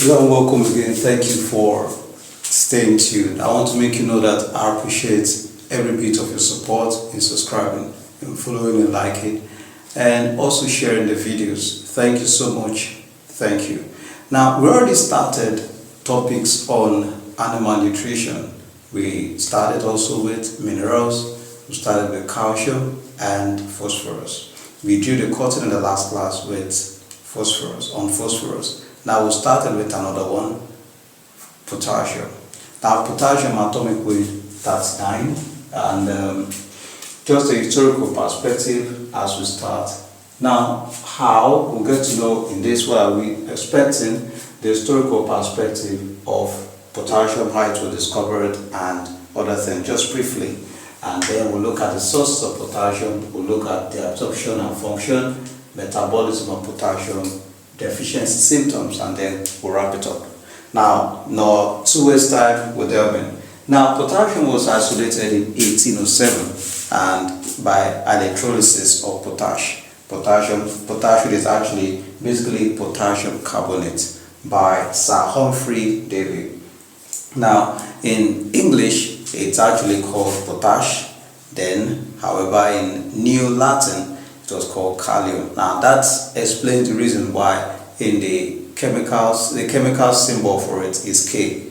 Hello and welcome again. Thank you for staying tuned. I want to make you know that I appreciate every bit of your support in subscribing, in following and liking, and also sharing the videos. Thank you so much. Thank you. Now, we already started topics on animal nutrition. We started also with minerals, we started with calcium and phosphorus. We drew the curtain in the last class with phosphorus. Now we started with another one, potassium. Now potassium atomic weight, that's 9, and just a historical perspective as we start. Now how we'll get to know in this way, we expecting the historical perspective of potassium, how it was discovered and other things, just briefly. And then we'll look at the sources of potassium, we'll look at the absorption and function, metabolism of potassium, deficiency symptoms, and then we'll wrap it up. Now, no to waste time, we'll delve in. Now, potassium was isolated in 1807 and by electrolysis of potash. Potassium is actually basically potassium carbonate by Sir Humphrey Davy. Now, in English, it's actually called potash. Then, however, in New Latin, it was called kalium. Now that explains the reason why in the chemical symbol for it is K.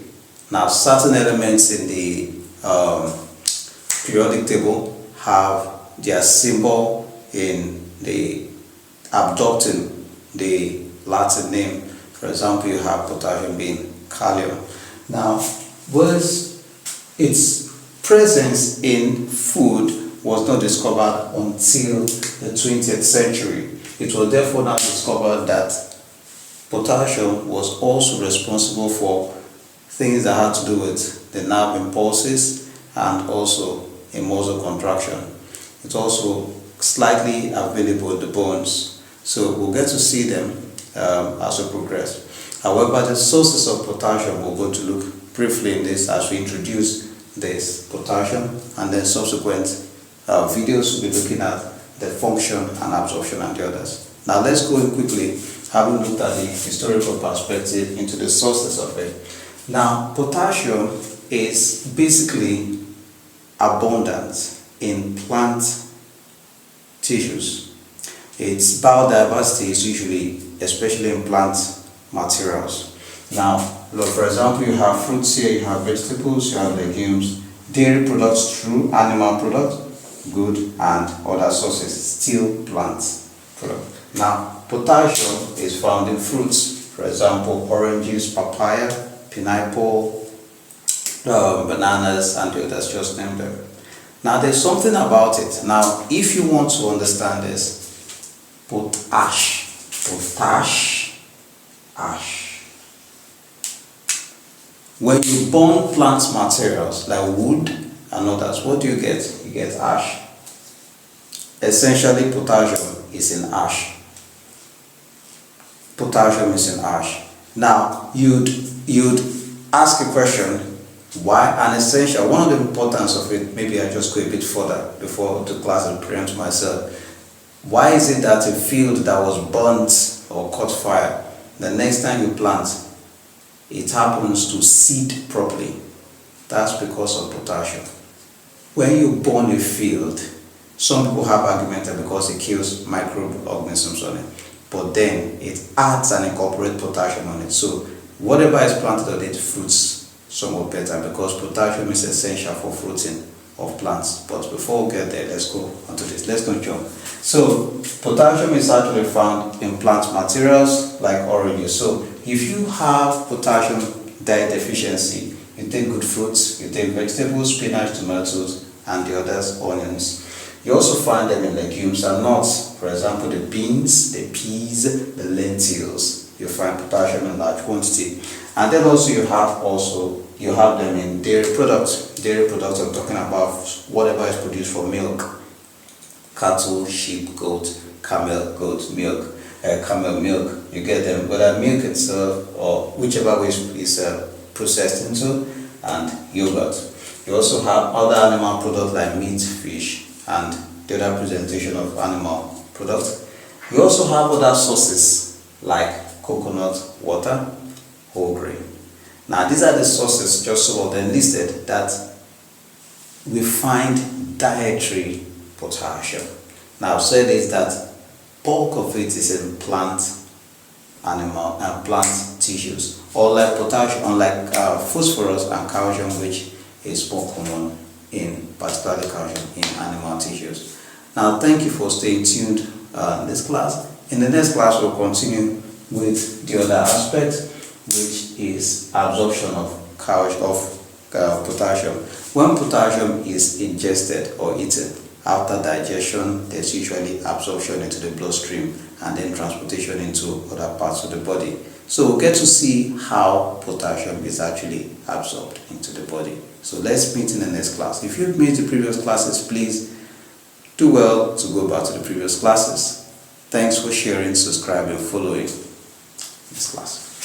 Now certain elements in the periodic table have their symbol in the abducting the Latin name. For example, you have potassium being kalium. Now, was its presence in food was not discovered until the 20th century. It was therefore now discovered that potassium was also responsible for things that had to do with the nerve impulses and also a muscle contraction. It's also slightly available in the bones, so we'll get to see them as we progress. However, the sources of potassium we're going to look briefly in this as we introduce this potassium, and then subsequent videos will be looking at the function and absorption and the others. Now let's go in quickly, having looked at the historical perspective into the sources of it. Now potassium is basically abundant in plant tissues. Its biodiversity is usually, especially in plant materials. Now, look, for example, you have fruits here, you have vegetables, you have legumes, dairy products, true animal products, good, and other sources, still plant product. Now, potassium is found in fruits, for example, oranges, papaya, pineapple, bananas, and the others, just name them. Now, there's something about it. Now, if you want to understand this, potash, ash. When you burn plant materials like wood and others, what do you get? You get ash. Essentially, potassium is in ash. Potassium is in ash. Now, you'd ask a question, why an essential? One of the importance of it, maybe I just go a bit further before the class and preempt myself. Why is it that a field that was burnt or caught fire, the next time you plant, it happens to seed properly? That's because of potassium. When you burn a field, some people have argumented because it kills microorganisms on it, but then it adds and incorporates potassium on it. So whatever is planted on it fruits somewhat better because potassium is essential for fruiting of plants. But before we get there, let's go onto this. Let's not jump. So potassium is actually found in plant materials like oranges. So if you have potassium diet deficiency, you take good fruits, you take vegetables, spinach, tomatoes, and the others, onions. You also find them in legumes and nuts. For example, the beans, the peas, the lentils. You find potassium in large quantity. And then also you have them in dairy products. Dairy products, I'm talking about whatever is produced from milk. Cattle, sheep, goat, camel milk. You get them, whether milk itself or whichever way is processed into, and yogurt. You also have other animal products like meat, fish, and the other presentation of animal products. You also have other sources like coconut water, whole grain. Now these are the sources, just some of them listed, that we find dietary potassium. Now I've said is that bulk of it is in plant, animal and plant tissues, unlike potassium, unlike phosphorus and calcium, which is more common in, particularly calcium, in animal tissues. Now thank you for staying tuned in this class. In the next class we'll continue with the other aspect, which is absorption of potassium. When potassium is ingested or eaten, after digestion, there's usually absorption into the bloodstream and then transportation into other parts of the body. So we'll get to see how potassium is actually absorbed into the body. So let's meet in the next class. If you've missed the previous classes, please do well to go back to the previous classes. Thanks for sharing, subscribing, following this class.